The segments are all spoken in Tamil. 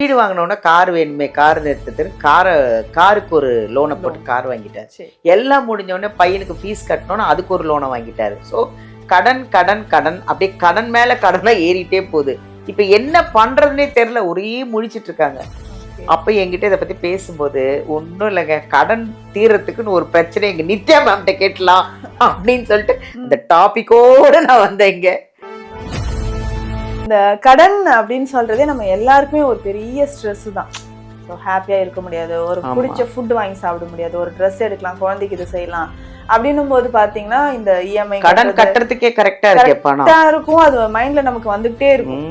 வீடு வாங்கினோன்னா கார் வேணுமே, கார் நிறுத்தத்துக்கு காருக்கு ஒரு லோனை போட்டு கார் வாங்கிட்டாரு. எல்லாம் முடிஞ்சோடனே பையனுக்கு ஃபீஸ் கட்டணும்னா அதுக்கு ஒரு லோனை வாங்கிட்டாரு. ஸோ கடன் கடன் கடன் அப்படியே கடன் மேலே கடனாக ஏறிட்டே போகுது. இப்போ என்ன பண்ணுறதுனே தெரில, ஒரே முழிச்சிட்டு இருக்காங்க. அப்போ என்கிட்ட இதை பற்றி பேசும்போது, ஒன்றும் இல்லைங்க, கடன் தீர்றதுக்குன்னு ஒரு பிரச்சனை எங்கள் நித்யா மேம்கிட்ட கேட்கலாம் அப்படின்னு சொல்லிட்டு இந்த டாபிக்கோடு நான் வந்தேங்க. இந்த கடன் அப்படின்னு சொல்றதே நம்ம எல்லாருக்குமே ஒரு பெரிய ஸ்ட்ரெஸ் தான். ஸோ ஹாப்பியாக இருக்க முடியாது, ஒரு பிடிச்ச ஃபுட் வாங்கி சாப்பிட முடியாது, ஒரு ட்ரெஸ் எடுக்கலாம், குழந்தைக்கு இது செய்யலாம் அப்படின்னும் போது பார்த்தீங்கன்னா இந்த இஎம்ஐ கடன் கட்டுறதுக்கே கரெக்டாக இருக்கும். அது மைண்ட்ல நமக்கு வந்துகிட்டே இருக்கும்.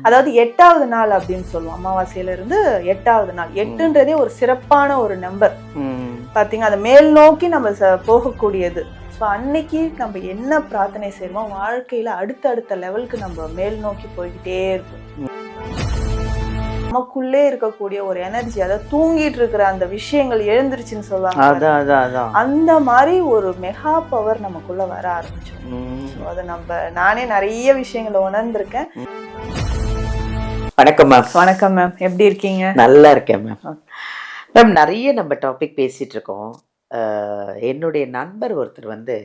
அதாவது 8வது நாள் அப்படின்னு சொல்லுவோம், அமாவாசையில இருந்து 8வது நாள். 8ன்றதே ஒரு சிறப்பான ஒரு நம்பர் பாத்தீங்க, அதை மேல் நோக்கி நம்ம போகக்கூடியது. ஸோ அன்னைக்கு நம்ம என்ன பிரார்த்தனை செய்வோம், வாழ்க்கையில அடுத்த லெவலுக்கு நம்ம மேல் நோக்கி போய்கிட்டே இருக்கும். நமக்குள்ளே இருக்கக்கூடிய ஒரு எனர்ஜி, அதாவது தூங்கிட்டு இருக்கிற அந்த விஷயங்கள் எழுந்துருச்சுன்னு சொல்லுவாங்க, அந்த மாதிரி ஒரு மெகா பவர் நமக்குள்ள வர ஆரம்பிச்சோம். அதை நானே நிறைய விஷயங்களை உணர்ந்திருக்கேன். வணக்கம் மேம். வணக்கம் மேம், எப்படி இருக்கீங்க? நல்லா இருக்கேன் மேம். மேம், நிறைய நம்ம டாபிக் பேசிட்டு இருக்கோம். என்னுடைய நண்பர் ஒருத்தர்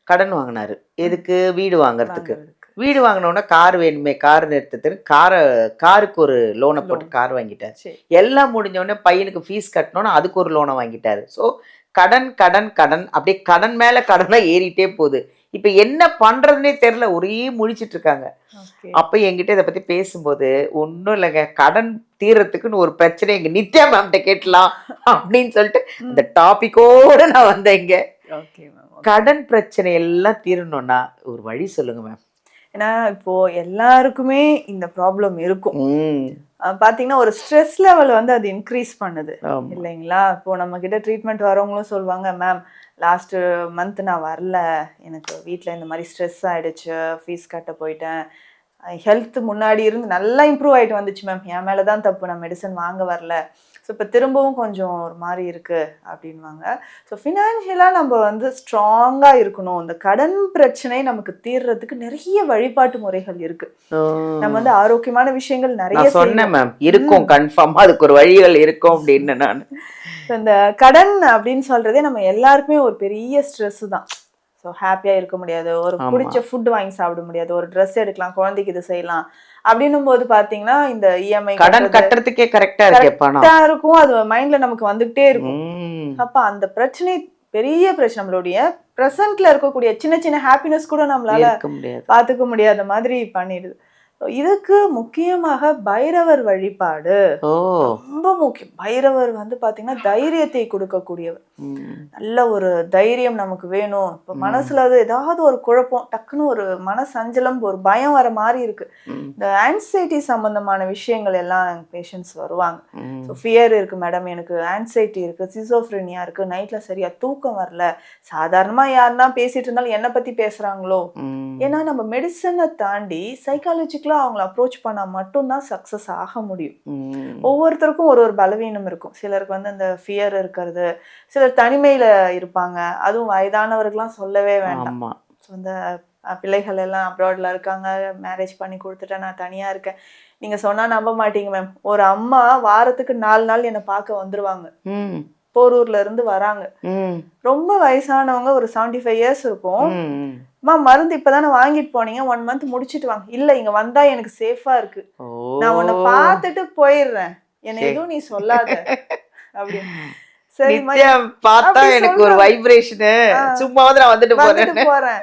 கடன் வாங்கினாரு. எதுக்கு? வீடு வாங்குறதுக்கு. வீடு வாங்கினோன்னா கார் வேணுமே, கார் நிறுத்தத்துக்கு காருக்கு ஒரு லோனை போட்டு கார் வாங்கிட்டாரு. எல்லாம் முடிஞ்சோடனே பையனுக்கு ஃபீஸ் கட்டணும்னா அதுக்கு ஒரு லோனை வாங்கிட்டாரு. ஸோ கடன் கடன் கடன் அப்படியே கடன் மேலே கடனாக ஏறிட்டே போகுது. இப்போ என்ன பண்ணுறதுனே தெரில, ஒரே முழிச்சிட்டு இருக்காங்க. அப்போ என்கிட்ட இதை பற்றி பேசும்போது, ஒன்றும் இல்லைங்க, கடன் தீர்றதுக்குன்னு ஒரு பிரச்சனை எங்கள் நித்யா மேம்கிட்ட கேட்கலாம் அப்படின்னு சொல்லிட்டு இந்த டாபிக்கோடு நான் வந்தேங்க. கடன் பிரச்சனை எல்லாம் தீரணும்னா ஒரு வழி சொல்லுங்க மேம். ஏன்னா இப்போ எல்லாருக்குமே இந்த ப்ராப்ளம் இருக்கும். பாத்தீங்கன்னா ஒரு ஸ்ட்ரெஸ் லெவல் அது இன்க்ரீஸ் பண்ணுது இல்லைங்களா? இப்போ நம்ம கிட்ட ட்ரீட்மெண்ட் வரவங்களும் சொல்லுவாங்க, மேம் லாஸ்ட் மந்த் நான் வரல, எனக்கு வீட்டில் இந்த மாதிரி ஸ்ட்ரெஸ் ஆயிடுச்சு, ஃபீஸ் கட்ட போயிட்டேன், ஹெல்த் முன்னாடி இருந்து நல்லா இம்ப்ரூவ் ஆகிட்டு வந்துச்சு மேம், என் மேலே தான் தப்பு, நான் மெடிசன் வாங்க வரல, ஸோ இப்போ திரும்பவும் கொஞ்சம் ஒரு மாதிரி இருக்குது அப்படின்வாங்க. ஸோ ஃபினான்ஷியலாக நம்ம ஸ்ட்ராங்காக இருக்கணும். இந்த கடன் பிரச்சனை நமக்கு தீர்றதுக்கு நிறைய வழிபாட்டு முறைகள் இருக்குது. நம்ம ஆரோக்கியமான விஷயங்கள் நிறைய சொன்னேன் மேம், இருக்கும் கன்ஃபார்மாக அதுக்கு ஒரு வழிகள் இருக்கும் அப்படின்னு. நான் இந்த கடன் அப்படின்னு சொல்கிறதே நம்ம எல்லாருக்குமே ஒரு பெரிய ஸ்ட்ரெஸ்ஸு தான். ஸோ ஹாப்பியாக இருக்க முடியாது, ஒரு பிடிச்ச ஃபுட் வாங்கி சாப்பிட முடியாது, ஒரு ட்ரெஸ் எடுக்கலாம், குழந்தைக்கு இது செய்யலாம் அப்படின்னும் போது பார்த்தீங்கன்னா இந்த இஎம்ஐ கடன் கட்டுறதுக்கே கரெக்டாக இருக்கும். அது மைண்ட்ல நமக்கு வந்துகிட்டே இருக்கும். அப்போ அந்த பிரச்சனை பெரிய பிரச்சனை, நம்மளுடைய ப்ரெசென்ட்ல இருக்கக்கூடிய சின்ன சின்ன ஹாப்பினஸ் கூட நம்மளால பார்த்துக்க முடியாத மாதிரி பண்ணிடுது. இதுக்கு முக்கியமாக பைரவர் வழிபாடு ரொம்ப முக்கியம். பைரவர் பாத்தீங்கன்னா தைரியத்தை கொடுக்கக்கூடியவர். நல்ல ஒரு தைரியம் நமக்கு வேணும். இப்ப மனசுல ஏதாவது ஒரு குழப்பம், டக்குன்னு ஒரு மனசஞ்சலம், ஒரு பயம் வர மாதிரி இருக்கு. இந்த ஆன்சைட்டி சம்பந்தமான விஷயங்கள் எல்லாம் பேஷண்ட்ஸ் வருவாங்க. ஃபியர் இருக்கு மேடம், எனக்கு ஆன்சைட்டி இருக்கு, சிசோஃப்ரெனியா இருக்கு, நைட்ல சரியா தூக்கம் வரல, சாதாரணமா யாருன்னா பேசிட்டு இருந்தாலும் என்ன பத்தி பேசுறாங்களோ. ஏன்னா நம்ம மெடிசனை தாண்டி சைக்காலஜிக்கலா அவங்களை அப்ரோச் பண்ணா மட்டும்தான் சக்சஸ் ஆக முடியும். ஒவ்வொருத்தருக்கும் ஒரு பலவீனம் இருக்கும். சிலருக்கு அந்த ஃபியர் இருக்கிறது, சிலர் தனிமையில இருப்பாங்க, அதுவும் வயதானவர்கள்லாம் சொல்லவே வேண்டாம். இந்த பிள்ளைகள் எல்லாம் அப்ராட்ல இருக்காங்க, மேரேஜ் பண்ணி கொடுத்துட்டேன், நான் தனியா இருக்கேன். நீங்க சொன்னா நம்ப மாட்டீங்க மேம், ஒரு அம்மா வாரத்துக்கு 4 நாள் என்னை பார்க்க வந்துருவாங்க. போரூர்ல இருந்து வராங்க. ரொம்ப வயசானவங்க, ஒரு 75 இயர்ஸ் இருக்கும். மருந்து இப்பதானே வாங்கிட்டு போனீங்க, 1 மந்த் முடிச்சிட்டு வாங்க. இல்ல, இங்க வந்தா எனக்கு சேஃபா இருக்கு, நான் உன்னை பார்த்துட்டு போயிடுறேன், என்ன எதுவும் நீ சொல்லாத அப்படின்னு. சரி, பார்த்தா எனக்கு ஒரு வைப்ரேஷன், சும்மாவது நான் வந்துட்டு போறேன்.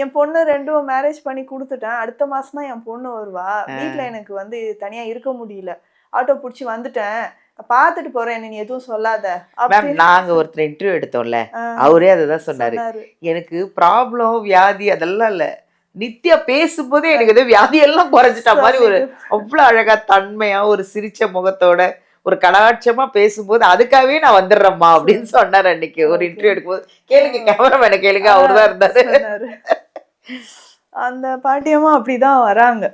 என் பொண்ணு 2 மேரேஜ் பண்ணி கொடுத்துட்டேன், அடுத்த மாசம் தான் என் பொண்ணு வருவா, வீட்டுல எனக்கு தனியா இருக்க முடியல, ஆட்டோ புடிச்சு வந்துட்டேன், பாத்துட்டு போறேன், என்ன நீ எதுவும் சொல்லாத. நாங்க ஒருத்தர் இன்டர்வியூ எடுத்தோம்ல, அவரே அதுதான் சொன்னாரு, எனக்கு ப்ராப்ளம் வியாதி அதெல்லாம் இல்ல, நித்யா பேசும்போதே எனக்கு ஏதோ வியாதி எல்லாம் குறைஞ்சிட்ட மாதிரி ஒரு அவ்வளவு அழகா தன்மையா ஒரு சிரிச்ச முகத்தோட ஒரு கலாட்சமா பேசும்போது அதுக்காகவே நான் வந்துடுறேம்மா அப்படின்னு சொன்னாரு. அன்னைக்கு ஒரு இன்டர்வியூ எடுக்கும்போது, கேளுங்க கேமராமேனை கேளுங்க, அவர்தான் இருந்தாரு. அந்த பாட்டியம்மா அப்படிதான் வராங்க.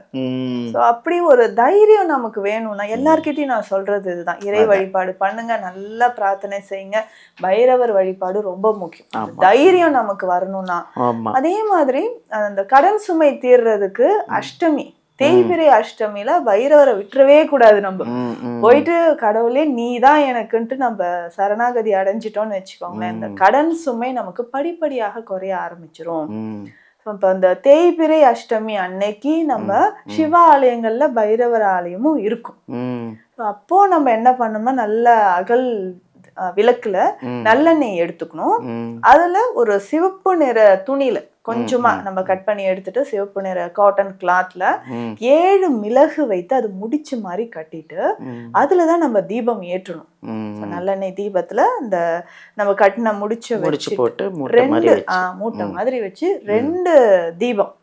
அப்படி ஒரு தைரியம் நமக்கு வேணும்னா எல்லார்கிட்டையும் நான் சொல்றது இதுதான், இறை வழிபாடு பண்ணுங்க, நல்லா பிரார்த்தனை செய்யுங்க, பைரவர் வழிபாடு ரொம்ப முக்கியம். தைரியம் நமக்கு வரணும்னா. அதே மாதிரி அந்த கடன் சுமை தீர்றதுக்கு அஷ்டமி தேய்பிறை அஷ்டமியில பைரவரை விட்டுறவே கூடாது. நம்ம போயிட்டு கடவுளே நீ தான் எனக்குன்ட்டு நம்ம சரணாகதி அடைஞ்சிட்டோம்னு வச்சுக்கோங்களேன், இந்த கடன் சுமை நமக்கு படிப்படியாக குறைய ஆரம்பிச்சிரும். இப்ப அந்த தேய்பிறை அஷ்டமி அன்னைக்கு நம்ம சிவ ஆலயங்கள்ல பைரவர் ஆலயமும் இருக்கும். அப்போ நம்ம என்ன பண்ணோம்னா, நல்ல அகல் விளக்குல நல்லெண்ணெய் எடுத்துக்கணும். அதுல ஒரு சிவப்பு நிற துணியில கொஞ்சமா நம்ம கட் பண்ணி எடுத்துட்டு சிவப்பு நிற காட்டன் கிளாத்ல 7 மிளகு வைத்து அது முடிச்சு மாதிரி கட்டிட்டு அதுலதான் நம்ம தீபம் ஏற்றணும். நல்லெண்ணெய் தீபத்துல இந்த நம்ம கட்டின முடிச்சு போட்டு 2 மூட்டை மாதிரி வச்சு 2 தீபம்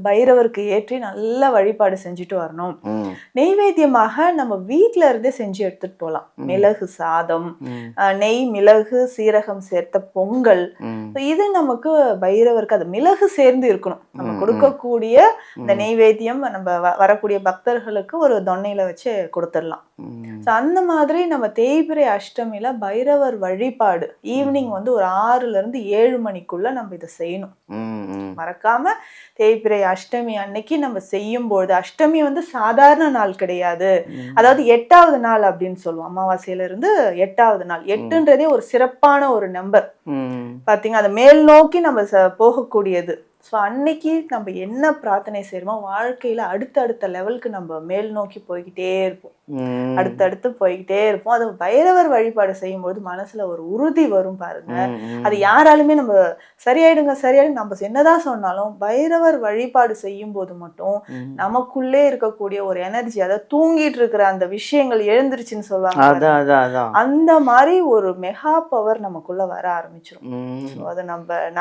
பைரவருக்கு ஏற்றி நல்ல வழிபாடு செஞ்சுட்டு வரணும். நெய்வேத்தியமாக நம்ம வீட்டுல இருந்தே செஞ்சு எடுத்துட்டு போகலாம். மிளகு சாதம், நெய், மிளகு, சீரகம் சேர்த்த பொங்கல், இது நமக்கு பைரவருக்கு அது மிளகு சேர்ந்து இருக்கணும். நம்ம கொடுக்கக்கூடிய இந்த நெய்வேத்தியம் நம்ம வரக்கூடிய பக்தர்களுக்கு ஒரு தொன்னையில வச்சு கொடுத்துடலாம். அந்த மாதிரி நம்ம தேய்பிறை அஷ்டமியில பைரவர் வழிபாடு ஈவினிங் வந்து ஒரு 6ல இருந்து 7 மணிக்குள்ள நம்ம இதை செய்யணும். மறக்காம தேய்பிறை அஷ்டமி அன்னைக்கு நம்ம செய்யும் பொழுது, அஷ்டமி வந்து சாதாரண நாள் கிடையாது, அதாவது 8வது நாள் அப்படின்னு சொல்லுவோம். அமாவாசையில இருந்து 8வது நாள். 8ன்றதே ஒரு சிறப்பான ஒரு நம்பர் பாத்தீங்க, அதை மேல் நோக்கி நம்ம போகக்கூடியது. ஸோ அன்னைக்கு நம்ம என்ன பிரார்த்தனை செய்யறோமோ வாழ்க்கையில அடுத்தடுத்த லெவலுக்கு நம்ம மேல் நோக்கி போய்கிட்டே இருப்போம், அடுத்தடுத்து போய்கிட்டே இருப்போம். அது பைரவர் வழிபாடு செய்யும் போது மனசுல ஒரு உறுதி வரும் பாருங்க. அது யாராலுமே நம்ம சரியாயிடுங்க நம்ம என்னதான் சொன்னாலும் பைரவர் வழிபாடு செய்யும் போது மட்டும் நமக்குள்ளே இருக்கக்கூடிய ஒரு எனர்ஜி, அதாவது தூங்கிட்டு இருக்கிற அந்த விஷயங்கள் எழுந்துருச்சுன்னு சொல்லுவாங்க, அந்த மாதிரி ஒரு மெகா பவர் நமக்குள்ள வர ஆரம்பிச்சிடும். அது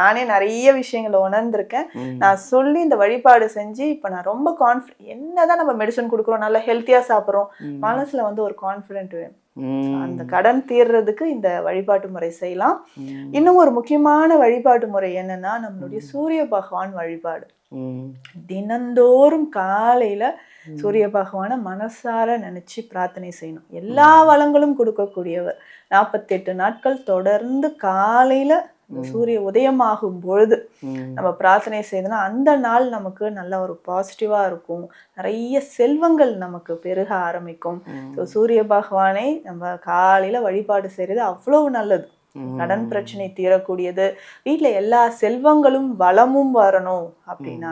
நானே நிறைய விஷயங்களை உணர்ந்திருக்கேன். நான் சொல்லி இந்த வழிபாடு செஞ்சு இப்ப நான் ரொம்ப கான்ஃபிடென்ட், என்னதான் நம்ம மெடிசன் கொடுக்குறோம், நல்லா ஹெல்த்தியா சாப்பிடுறோம், மனசுல வந்து ஒரு கான்ஃபிடென்ட் வேணும். அந்த கடன் தீர்றதுக்கு இந்த வழிபாட்டு முறை செய்யலாம். இன்னும் ஒரு முக்கியமான வழிபாட்டு முறை என்னன்னா, நம்மளுடைய சூரிய பகவான் வழிபாடு. தினந்தோறும் காலையில சூரிய பகவான மனசார நினைச்சு பிரார்த்தனை செய்யணும். எல்லா வளங்களும் கொடுக்கக்கூடியவர். 48 நாட்கள் தொடர்ந்து காலையில சூரிய உதயமாகும் பொழுது நம்ம பிரார்த்தனை செய்தோம்னா அந்த நாள் நமக்கு நல்ல ஒரு பாசிட்டிவா இருக்கும். நிறைய செல்வங்கள் நமக்கு பெருக ஆரம்பிக்கும். சூரிய பகவானை நம்ம காலையில வழிபாடு செய்யறது அவ்வளவு நல்லது. கடன் பிரச்சனை தீரக்கூடியது. வீட்டுல எல்லா செல்வங்களும் வளமும் வரணும் அப்படின்னா,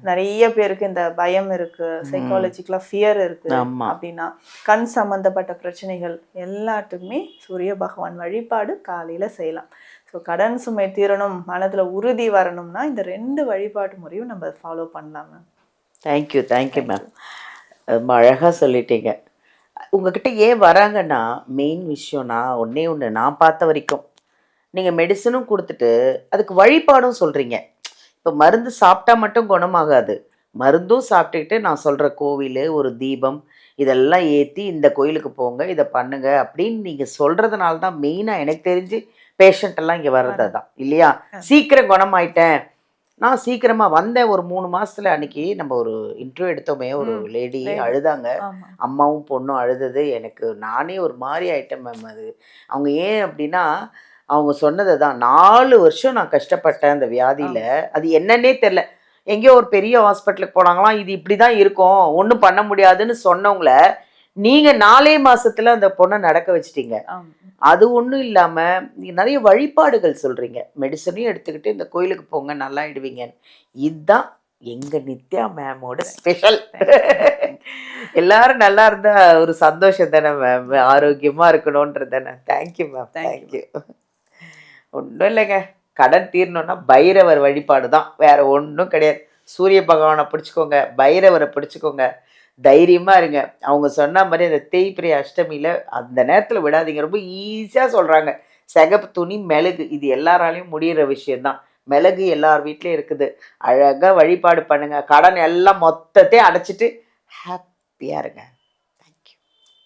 நிறைய பேருக்கு இந்த பயம் இருக்கு, சைக்காலஜிக்கலா ஃபியர் இருக்கு அப்படின்னா, கண் சம்பந்தப்பட்ட பிரச்சனைகள் எல்லாத்துக்குமே சூரிய பகவான் வழிபாடு காலையில செய்யலாம். ஸோ கடன் சுமை தீரணும், மனதுல உறுதி வரணும்னா இந்த 2 வழிபாட்டு முறையும் நம்ம ஃபாலோ பண்ணலாம் மேம். தேங்க்யூ மேம், ரொம்ப அழகா சொல்லிட்டீங்க. உங்ககிட்ட ஏன் வராங்கன்னா, மெயின் விஷயம் நான் ஒன்று நான் பார்த்த வரைக்கும், நீங்கள் மெடிசனும் கொடுத்துட்டு அதுக்கு வழிபாடும் சொல்கிறீங்க. இப்போ மருந்து சாப்பிட்டா மட்டும் குணமாகாது, மருந்தும் சாப்பிட்டுக்கிட்டு நான் சொல்கிற கோவில், ஒரு தீபம், இதெல்லாம் ஏற்றி இந்த கோயிலுக்கு போங்க, இதை பண்ணுங்க அப்படின்னு நீங்கள் சொல்கிறதுனால தான் மெயினாக எனக்கு தெரிஞ்சு பேஷண்ட் எல்லாம் இங்கே வர்றது தான் இல்லையா. சீக்கிரம் குணமாயிட்டேன், நான் சீக்கிரமாக வந்தேன். ஒரு 3 மாதத்துல அன்னைக்கு நம்ம ஒரு இன்டர்வியூ எடுத்தோமே, ஒரு லேடி அழுதாங்க, அம்மாவும் பொண்ணும் அழுதது, எனக்கு நானே ஒரு மாதிரி ஆயிட்டேன் மேம். அது அவங்க ஏன் அப்படின்னா, அவங்க சொன்னது தான், 4 வருஷம் நான் கஷ்டப்பட்டேன் அந்த வியாதியில், அது என்னன்னே தெரில. எங்கேயோ ஒரு பெரிய ஹாஸ்பிட்டலுக்கு போனாங்களாம், இது இப்படி தான் இருக்கும், ஒன்றும் பண்ண முடியாதுன்னு சொன்னவங்கள நீங்கள் 4 மாதத்துல அந்த பொண்ணை நடக்க வச்சிட்டீங்க. அது ஒன்றும் இல்லாமல் நீங்கள் நிறைய வழிபாடுகள் சொல்கிறீங்க, மெடிசனையும் எடுத்துக்கிட்டு இந்த கோயிலுக்கு போங்க நல்லா ஆயிடுவீங்க. இதுதான் எங்கள் நித்யா மேமோட ஸ்பெஷல். எல்லாரும் நல்லா இருந்தால் ஒரு சந்தோஷம் தானே மேம், ஆரோக்கியமாக இருக்கணுன்றது தானே. Thank you ma'am, thank you. ஒன்றும் இல்லைங்க, கடன் தீரணும்னா பைரவர் வழிபாடு தான், வேற ஒன்றும் கிடையாது. சூரிய பகவானை பிடிச்சிக்கோங்க, பைரவரை பிடிச்சிக்கோங்க, தைரியமாக இருங்க. அவங்க சொன்ன மாதிரி அந்த தேய்பிறை அஷ்டமியில் அந்த நேரத்தில் விடாதீங்க. ரொம்ப ஈஸியாக சொல்கிறாங்க, சிகப்பு துணி, மிளகு, இது எல்லாராலையும் முடிகிற விஷயந்தான். மிளகு எல்லார் வீட்லேயும் இருக்குது, அழகாக வழிபாடு பண்ணுங்கள், கடன் எல்லாம் மொத்தத்தையும் அடைச்சிட்டு ஹாப்பியாக இருங்க.